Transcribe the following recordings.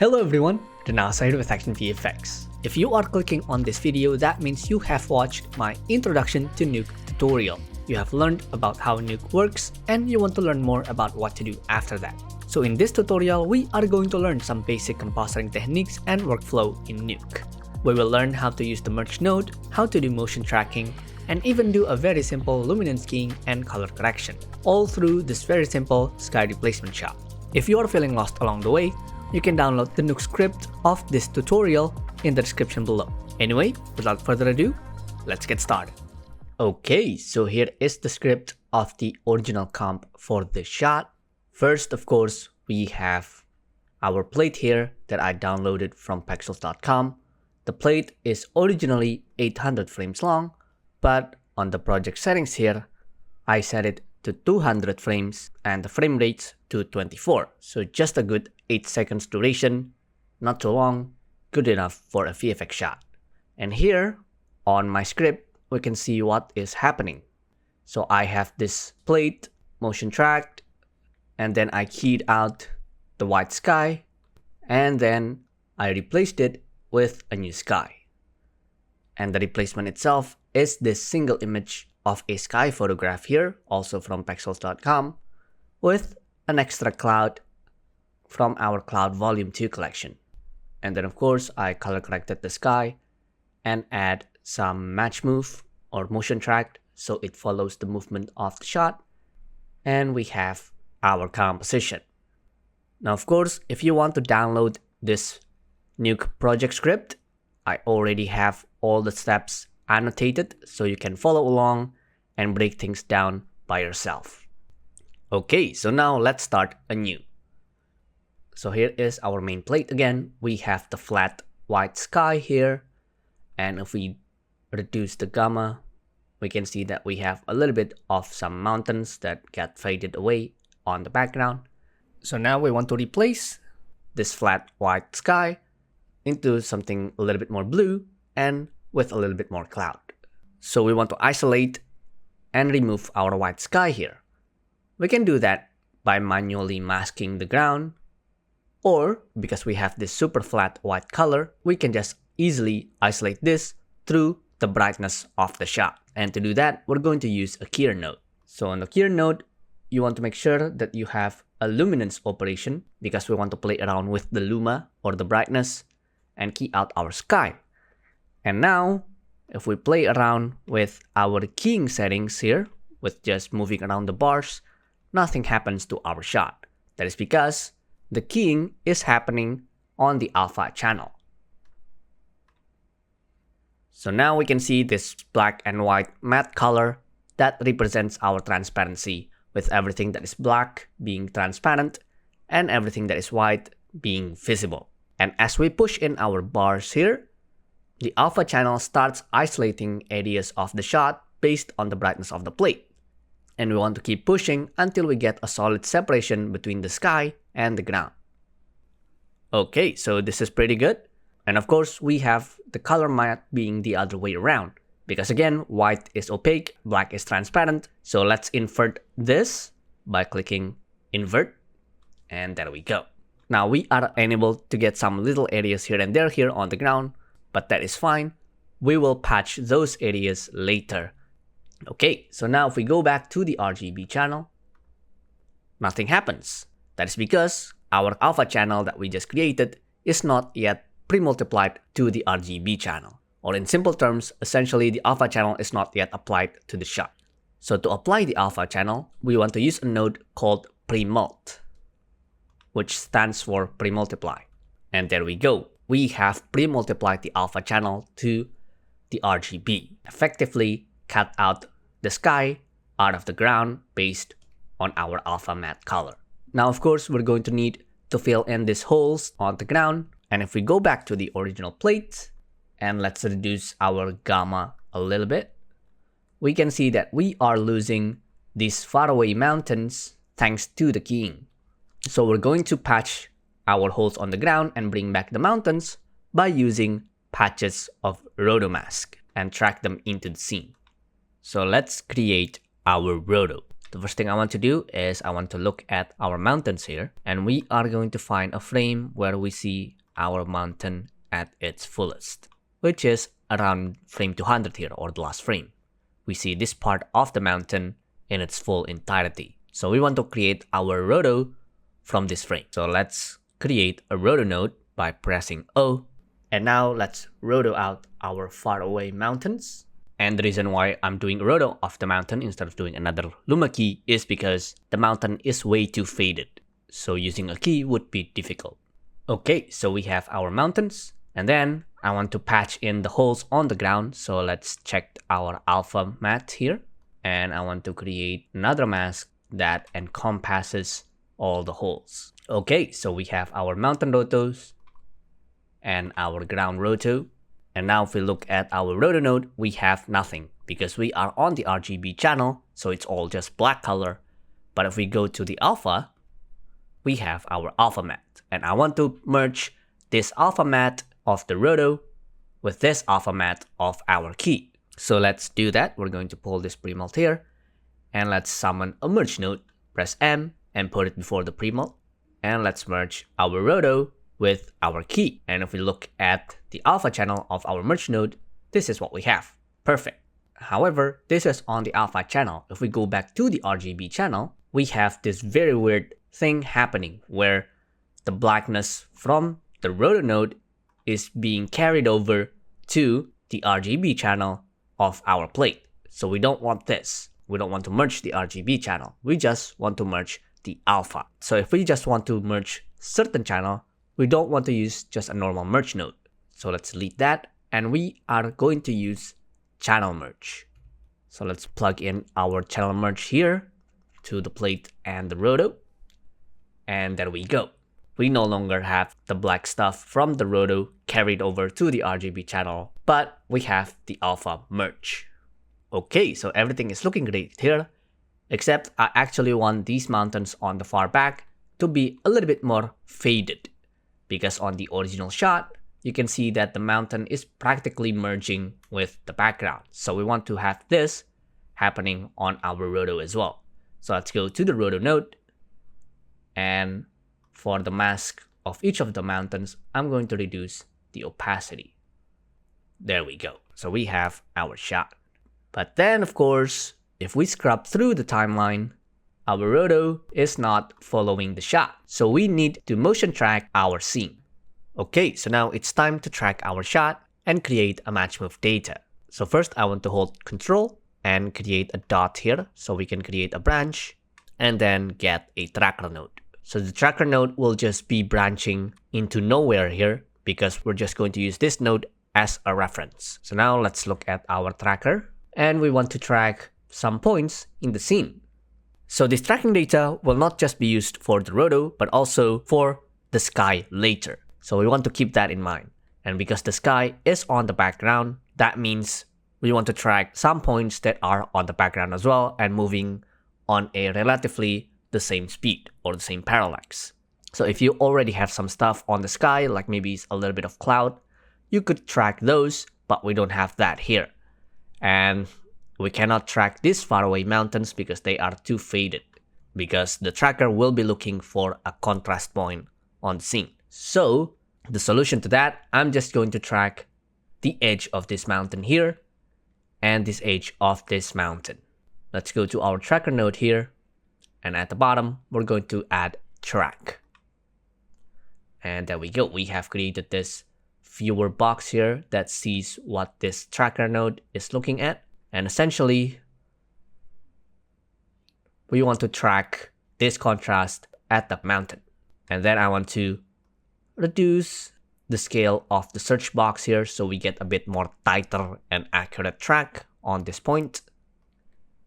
Hello everyone, Renas here with ActionVFX. If you are clicking on this video, that means you have watched my Introduction to Nuke tutorial. You have learned about how Nuke works and you want to learn more about what to do after that. So in this tutorial, we are going to learn some basic compositing techniques and workflow in Nuke. We will learn how to use the merge node, how to do motion tracking, and even do a very simple luminance keying and color correction, all through this very simple sky replacement shot. If you are feeling lost along the way, you can download the Nuke script of this tutorial in the description below. Anyway, without further ado, let's get started. Okay, so here is the script of the original comp for this shot. First, of course, we have our plate here that I downloaded from pexels.com. The plate is originally 800 frames long, but on the project settings here, I set it to 200 frames and the frame rates to 24. So just a good 8 seconds duration, not too long, good enough for a VFX shot. And here on my script, we can see what is happening. So I have this plate motion tracked, and then I keyed out the white sky, and then I replaced it with a new sky. And the replacement itself is this single image of a sky photograph here, also from pexels.com, with an extra cloud from our Cloud Volume 2 collection. And then of course, I color corrected the sky and add some matchmove or motion tracked so it follows the movement of the shot. And we have our composition. Now of course, if you want to download this Nuke project script, I already have all the steps annotated so you can follow along and break things down by yourself. Okay, so now let's start anew. So here is our main plate again. We have the flat white sky here, and if we reduce the gamma, we can see that we have a little bit of some mountains that get faded away on the background. So now we want to replace this flat white sky into something a little bit more blue and with a little bit more cloud. So we want to isolate and remove our white sky here. We can do that by manually masking the ground, or because we have this super flat white color, we can just easily isolate this through the brightness of the shot. And to do that, we're going to use a keyer node. So on the keyer node, you want to make sure that you have a luminance operation because we want to play around with the luma or the brightness and key out our sky. And now, if we play around with our keying settings here, with just moving around the bars, nothing happens to our shot. That is because the keying is happening on the alpha channel. So now we can see this black and white matte color that represents our transparency, with everything that is black being transparent and everything that is white being visible. And as we push in our bars here, the alpha channel starts isolating areas of the shot based on the brightness of the plate. And we want to keep pushing until we get a solid separation between the sky and the ground. Okay, so this is pretty good. And of course, we have the color matte being the other way around. Because again, white is opaque, black is transparent. So let's invert this by clicking invert. And there we go. Now we are unable to get some little areas here and there here on the ground, but that is fine. We will patch those areas later. Okay, so now if we go back to the RGB channel, nothing happens. That is because our alpha channel that we just created is not yet pre-multiplied to the RGB channel. Or in simple terms, essentially the alpha channel is not yet applied to the shot. So to apply the alpha channel, we want to use a node called pre-mult, which stands for pre-multiply. And there we go. We have pre-multiplied the alpha channel to the RGB, effectively cut out the sky out of the ground based on our alpha matte color. Now, of course, we're going to need to fill in these holes on the ground. And if we go back to the original plate and let's reduce our gamma a little bit, we can see that we are losing these faraway mountains thanks to the keying. So we're going to patch our holes on the ground and bring back the mountains by using patches of rotomask and track them into the scene. So let's create our roto. The first thing I want to do is I want to look at our mountains here, and we are going to find a frame where we see our mountain at its fullest, which is around frame 200 here, or the last frame. We see this part of the mountain in its full entirety. So we want to create our roto from this frame. So let's create a roto node by pressing O. And now let's roto out our faraway mountains. And the reason why I'm doing roto of the mountain instead of doing another Luma key is because the mountain is way too faded. So using a key would be difficult. Okay, so we have our mountains. And then I want to patch in the holes on the ground. So let's check our alpha matte here. And I want to create another mask that encompasses all the holes. Okay, so we have our mountain rotos and our ground roto. And now if we look at our roto node, we have nothing because we are on the RGB channel, so it's all just black color. But if we go to the alpha, we have our alpha matte. And I want to merge this alpha matte of the roto with this alpha matte of our key. So let's do that. We're going to pull this pre-mult here, and let's summon a merge node. Press M and put it before the pre-mult. And let's merge our roto with our key. And if we look at the alpha channel of our merge node, this is what we have. Perfect. However, this is on the alpha channel. If we go back to the RGB channel, we have this very weird thing happening where the blackness from the roto node is being carried over to the RGB channel of our plate. So we don't want this. We don't want to merge the RGB channel. We just want to merge the alpha. So if we just want to merge certain channel, we don't want to use just a normal merge node. So let's delete that, and we are going to use channel merge. So let's plug in our channel merge here to the plate and the roto. And there we go. We no longer have the black stuff from the roto carried over to the RGB channel, but we have the alpha merge. Okay, so everything is looking great here, except I actually want these mountains on the far back to be a little bit more faded, because on the original shot, you can see that the mountain is practically merging with the background. So we want to have this happening on our roto as well. So let's go to the roto node, and for the mask of each of the mountains, I'm going to reduce the opacity. There we go. So we have our shot. But then, of course, if we scrub through the timeline, our roto is not following the shot. So we need to motion track our scene. Okay, so now it's time to track our shot and create a matchmove data. So first I want to hold Control and create a dot here so we can create a branch and then get a tracker node. So the tracker node will just be branching into nowhere here because we're just going to use this node as a reference. So now let's look at our tracker, and we want to track some points in the scene. So this tracking data will not just be used for the roto, but also for the sky later. So we want to keep that in mind. And because the sky is on the background, that means we want to track some points that are on the background as well and moving on a relatively the same speed or the same parallax. So if you already have some stuff on the sky, like maybe it's a little bit of cloud, you could track those, but we don't have that here. And we cannot track these faraway mountains because they are too faded, because the tracker will be looking for a contrast point on the scene. So the solution to that, I'm just going to track the edge of this mountain here and this edge of this mountain. Let's go to our tracker node here. And at the bottom, we're going to add track. And there we go. We have created this viewer box here that sees what this tracker node is looking at. And essentially, we want to track this contrast at the mountain. And then I want to reduce the scale of the search box here so we get a bit more tighter and accurate track on this point.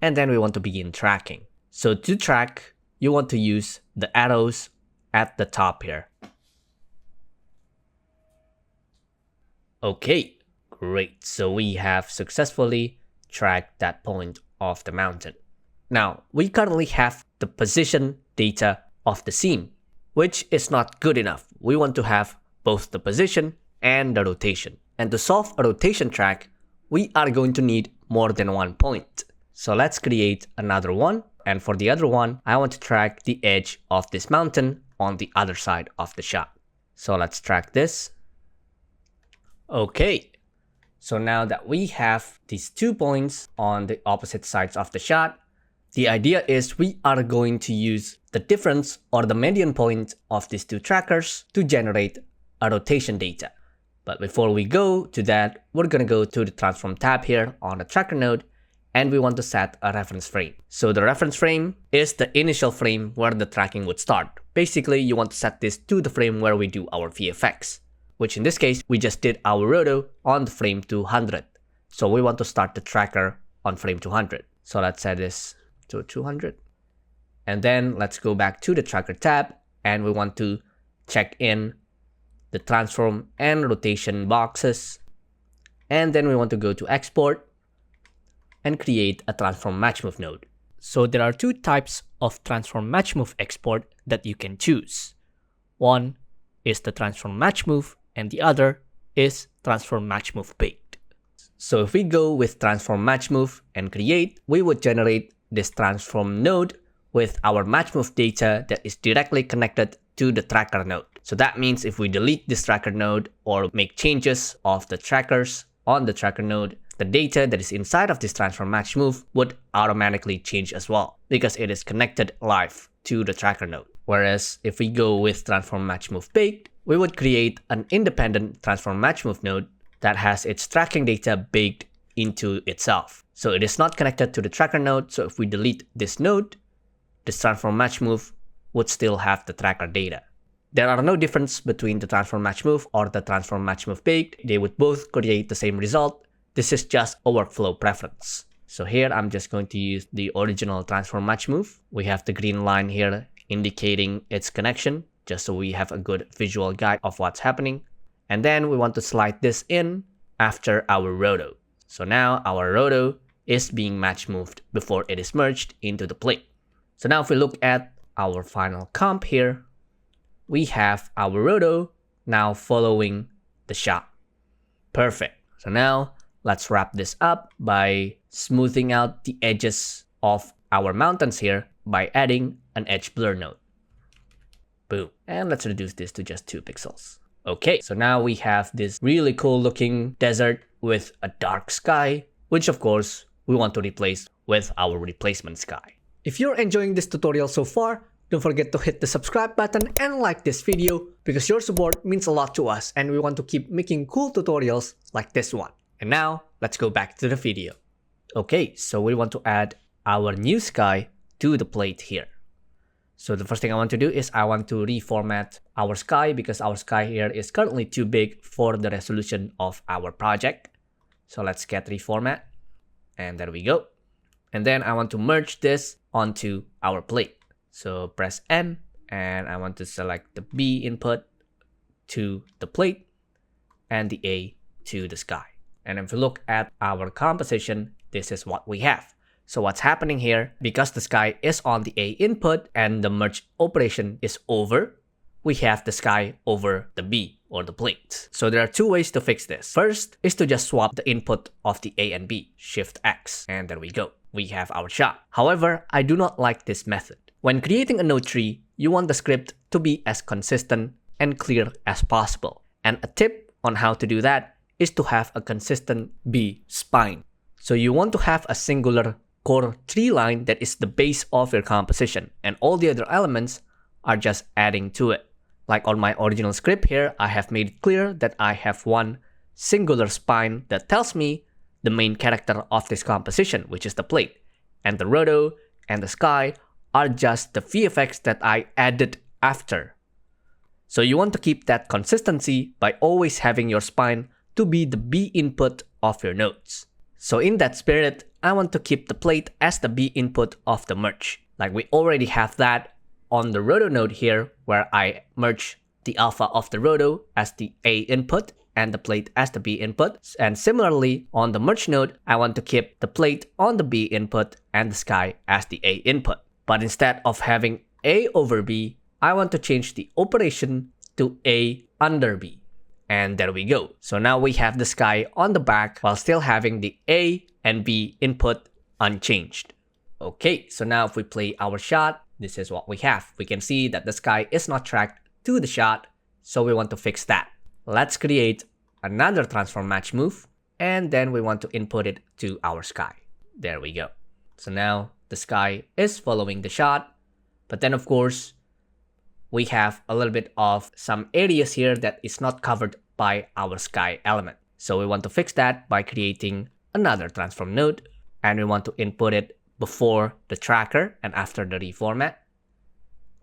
And then we want to begin tracking. So to track, you want to use the arrows at the top here. Okay, great. So we have successfully tracked that point of the mountain. Now, we currently have the position data of the scene, which is not good enough. We want to have both the position and the rotation. And to solve a rotation track, we are going to need more than one point. So let's create another one. And for the other one, I want to track the edge of this mountain on the other side of the shot. So let's track this. Okay. So now that we have these 2 points on the opposite sides of the shot, the idea is we are going to use the difference or the median point of these 2 trackers to generate a rotation data. But before we go to that, we're going to go to the transform tab here on the tracker node, and we want to set a reference frame. So the reference frame is the initial frame where the tracking would start. Basically, you want to set this to the frame where we do our VFX, which in this case, we just did our roto on the frame 200. So we want to start the tracker on frame 200. So let's set this to 200. And then let's go back to the tracker tab, and we want to check in the transform and rotation boxes. And then we want to go to export and create a transform matchmove node. So there are 2 types of transform matchmove export that you can choose. One is the transform matchmove, and the other is transform matchmove baked. So if we go with transform matchmove and create, we would generate this transform node with our matchmove data that is directly connected to the tracker node. So that means if we delete this tracker node or make changes of the trackers on the tracker node, the data that is inside of this transform matchmove would automatically change as well because it is connected live to the tracker node. Whereas if we go with transform matchmove baked, we would create an independent transform matchmove node that has its tracking data baked into itself. So it is not connected to the tracker node. So if we delete this node, this transform matchmove would still have the tracker data. There are no difference between the transform matchmove or the transform matchmove baked. They would both create the same result. This is just a workflow preference. So here I'm just going to use the original transform matchmove. We have the green line here indicating its connection, just so we have a good visual guide of what's happening. And then we want to slide this in after our roto. So now our roto is being match moved before it is merged into the plate. So now if we look at our final comp here, we have our roto now following the shot. Perfect. So now let's wrap this up by smoothing out the edges of our mountains here by adding an edge blur node. Boom. And let's reduce this to just 2 pixels. Okay, so now we have this really cool looking desert with a dark sky, which of course we want to replace with our replacement sky. If you're enjoying this tutorial so far, don't forget to hit the subscribe button and like this video because your support means a lot to us and we want to keep making cool tutorials like this one. And now let's go back to the video. Okay, so we want to add our new sky to the plate here. So the first thing I want to do is I want to reformat our sky because our sky here is currently too big for the resolution of our project. So let's get reformat, and there we go. And then I want to merge this onto our plate. So press N, and I want to select the B input to the plate and the A to the sky. And if we look at our composition, this is what we have. So what's happening here, because the sky is on the A input and the merge operation is over, we have the sky over the B or the plate. So there are 2 ways to fix this. First is to just swap the input of the A and B, Shift X, and there we go. We have our shot. However, I do not like this method. When creating a node tree, you want the script to be as consistent and clear as possible. And a tip on how to do that is to have a consistent B spine. So you want to have a singular core tree line that is the base of your composition, and all the other elements are just adding to it. Like on my original script here, I have made it clear that I have one singular spine that tells me the main character of this composition, which is the plate. And the roto and the sky are just the VFX that I added after. So you want to keep that consistency by always having your spine to be the B input of your nodes. So in that spirit, I want to keep the plate as the B input of the merge. Like we already have that on the roto node here, where I merge the alpha of the roto as the A input and the plate as the B input. And similarly, on the merge node, I want to keep the plate on the B input and the sky as the A input. But instead of having A over B, I want to change the operation to A under B. And there we go. So now we have the sky on the back while still having the A and B input unchanged. Okay, so now if we play our shot, this is what we have. We can see that the sky is not tracked to the shot, so we want to fix that. Let's create another transform match move, and then we want to input it to our sky. There we go. So now the sky is following the shot, but then of course, we have a little bit of some areas here that is not covered by our sky element. So we want to fix that by creating another transform node, and we want to input it before the tracker and after the reformat.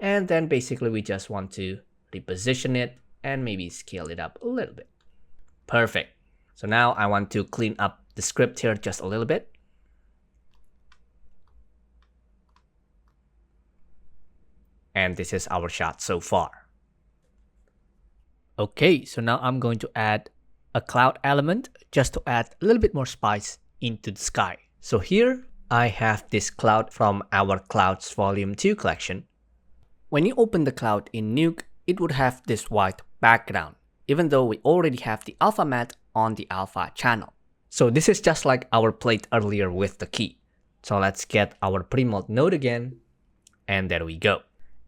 And then basically we just want to reposition it and maybe scale it up a little bit. Perfect. So now I want to clean up the script here just a little bit. And this is our shot so far. Okay, so now I'm going to add a cloud element just to add a little bit more spice into the sky. So here I have this cloud from our Clouds Volume 2 collection. When you open the cloud in Nuke, it would have this white background, even though we already have the alpha matte on the alpha channel. So this is just like our plate earlier with the key. So let's get our pre-mold node again, and there we go.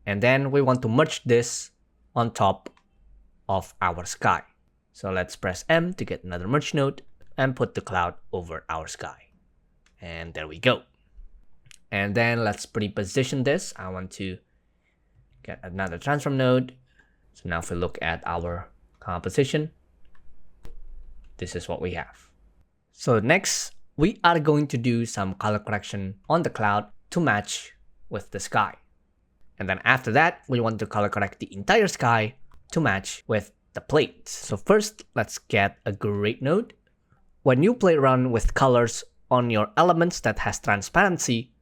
And then we want to merge this on top of our sky. So let's press M to get another merge node and put the cloud over our sky. And there we go. And then let's pre-position this. I want to get another transform node. So now if we look at our composition, this is what we have. So next, we are going to do some color correction on the cloud to match with the sky. And then after that, we want to color correct the entire sky to match with the plate. So first, let's get a grade node. When you play around with colors on your elements that has transparency,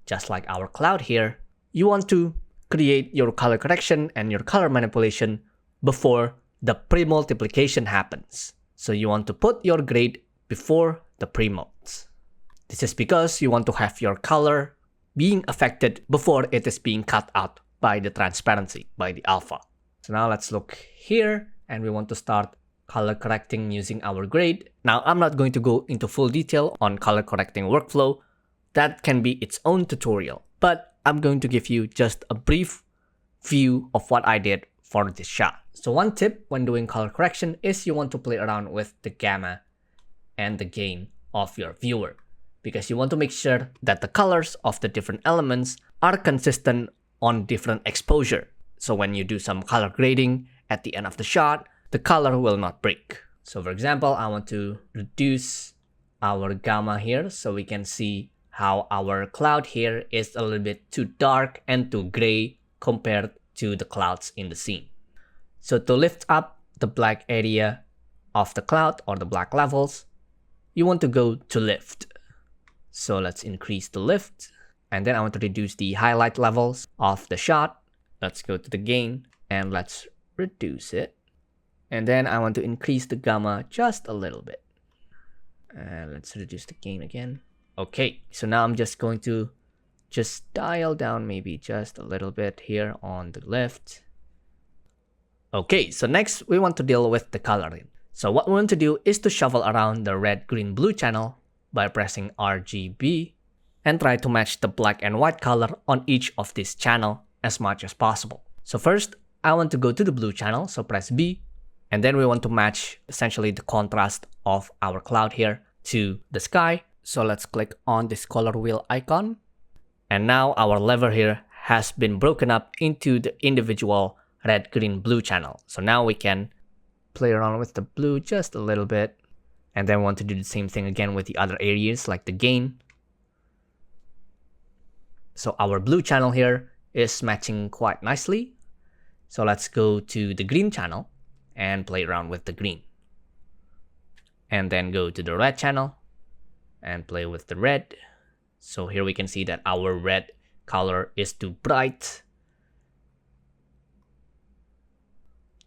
just like our cloud here, you want to create your color correction and your color manipulation before the pre-multiplication happens. So you want to put your grade before the pre-molds. This is because you want to have your color being affected before it is being cut out by the transparency, by the alpha. So now let's look here, and we want to start color correcting using our grade. Now I'm not going to go into full detail on color correcting workflow. That can be its own tutorial, but I'm going to give you just a brief view of what I did for this shot. So one tip when doing color correction is you want to play around with the gamma and the gain of your viewer, because you want to make sure that the colors of the different elements are consistent on different exposure. So when you do some color grading at the end of the shot, the color will not break. So for example, I want to reduce our gamma here so we can see how our cloud here is a little bit too dark and too gray compared to the clouds in the scene. So to lift up the black area of the cloud or the black levels, you want to go to lift. So let's increase the lift, and then I want to reduce the highlight levels of the shot. Let's go to the gain and let's reduce it. And then I want to increase the gamma just a little bit. And let's reduce the gain again. Okay, so now I'm just going to just dial down maybe just a little bit here on the left. Okay, so next we want to deal with the coloring. So what we want to do is to shuffle around the red, green, blue channel by pressing RGB and try to match the black and white color on each of this channel as much as possible. So first, I want to go to the blue channel, so press B, and then we want to match essentially the contrast of our cloud here to the sky. So let's click on this color wheel icon, and now our lever here has been broken up into the individual red, green, blue channel. So now we can play around with the blue just a little bit, and then want to do the same thing again with the other areas like the gain. So our blue channel here is matching quite nicely. So let's go to the green channel and play around with the green. And then go to the red channel and play with the red. So here we can see that our red color is too bright.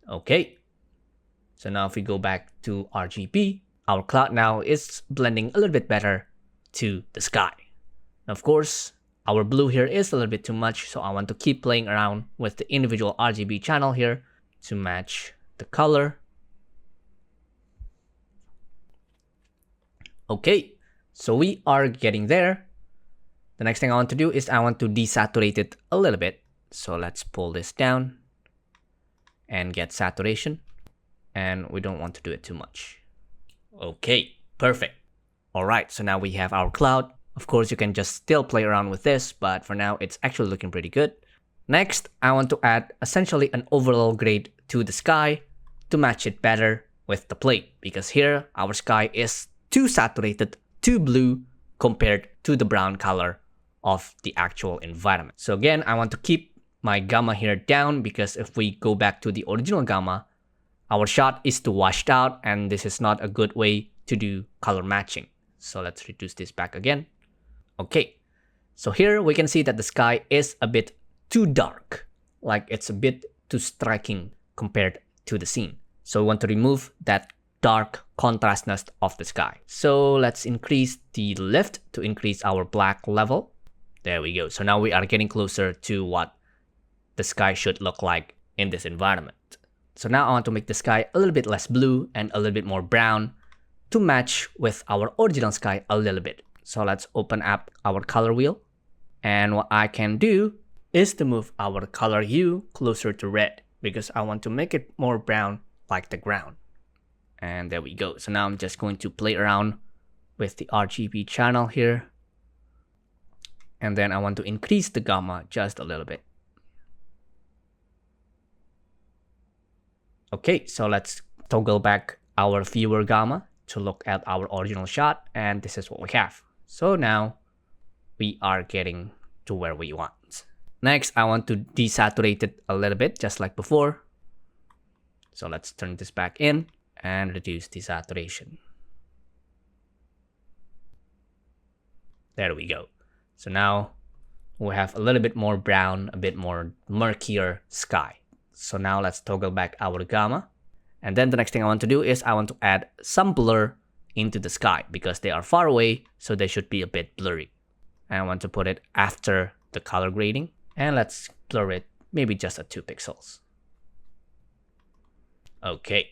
Okay. So now if we go back to RGB, our cloud now is blending a little bit better to the sky. Of course, our blue here is a little bit too much, so I want to keep playing around with the individual RGB channel here to match the color. Okay, so we are getting there. The next thing I want to do is I want to desaturate it a little bit. So let's pull this down and get saturation. And we don't want to do it too much. Okay, perfect. All right, so now we have our cloud. Of course, you can just still play around with this, but for now, it's actually looking pretty good. Next, I want to add essentially an overall grade to the sky to match it better with the plate, because here our sky is too saturated, too blue compared to the brown color of the actual environment. So again, I want to keep my gamma here down, because if we go back to the original gamma, our shot is too washed out, and this is not a good way to do color matching. So let's reduce this back again. Okay, so here we can see that the sky is a bit too dark, like it's a bit too striking compared to the scene. So we want to remove that dark contrastness of the sky. So let's increase the lift to increase our black level. There we go. So now we are getting closer to what the sky should look like in this environment. So now I want to make the sky a little bit less blue and a little bit more brown to match with our original sky a little bit. So let's open up our color wheel. And what I can do is to move our color hue closer to red, because I want to make it more brown like the ground. And there we go. So now I'm just going to play around with the RGB channel here. And then I want to increase the gamma just a little bit. Okay, so let's toggle back our viewer gamma to look at our original shot, and this is what we have. So now we are getting to where we want. Next, I want to desaturate it a little bit, just like before. So let's turn this back in and reduce desaturation. There we go. So now we have a little bit more brown, a bit more murkier sky. So now let's toggle back our gamma. And then the next thing I want to do is I want to add some blur into the sky, because they are far away, so they should be a bit blurry. And I want to put it after the color grading. And let's blur it maybe just at 2 pixels. Okay.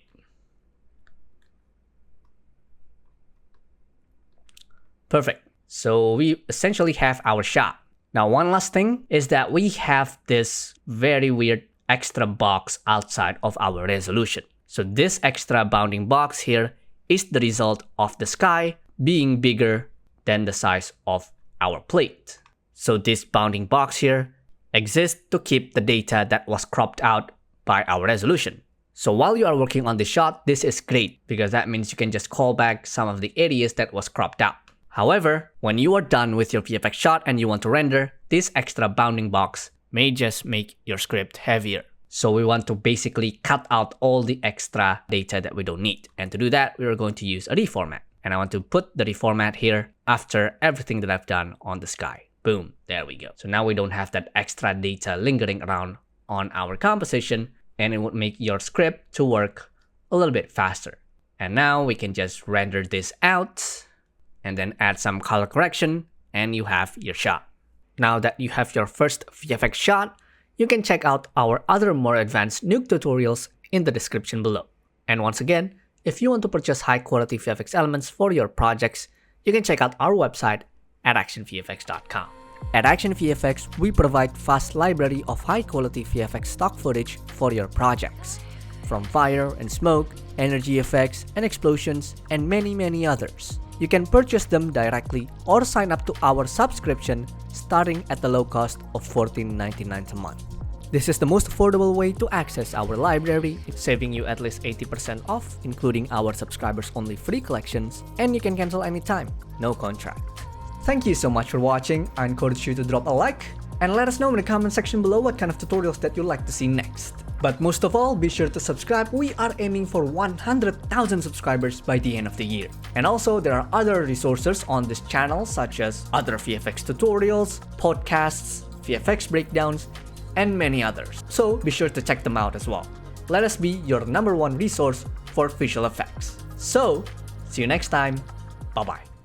Perfect. So we essentially have our shot. Now, one last thing is that we have this very weird extra box outside of our resolution. So this extra bounding box here is the result of the sky being bigger than the size of our plate. So this bounding box here exists to keep the data that was cropped out by our resolution. So while you are working on the shot, this is great, because that means you can just call back some of the areas that was cropped out. However, when you are done with your VFX shot and you want to render, this extra bounding box may just make your script heavier. So we want to basically cut out all the extra data that we don't need. And to do that, we are going to use a reformat. And I want to put the reformat here after everything that I've done on the sky. Boom, there we go. So now we don't have that extra data lingering around on our composition, and it would make your script to work a little bit faster. And now we can just render this out and then add some color correction, and you have your shot. Now that you have your first VFX shot, you can check out our other more advanced Nuke tutorials in the description below. And once again, if you want to purchase high quality VFX elements for your projects, you can check out our website at ActionVFX.com. At ActionVFX, we provide vast library of high quality VFX stock footage for your projects, from fire and smoke, energy effects and explosions, and many others. You can purchase them directly or sign up to our subscription starting at the low cost of $14.99 a month. This is the most affordable way to access our library, saving you at least 80% off, including our subscribers-only free collections, and you can cancel anytime, no contract. Thank you so much for watching. I encourage you to drop a like and let us know in the comment section below what kind of tutorials that you'd like to see next. But most of all, be sure to subscribe. We are aiming for 100,000 subscribers by the end of the year. And also, there are other resources on this channel, such as other VFX tutorials, podcasts, VFX breakdowns, and many others. So be sure to check them out as well. Let us be your #1 resource for visual effects. So, see you next time. Bye-bye.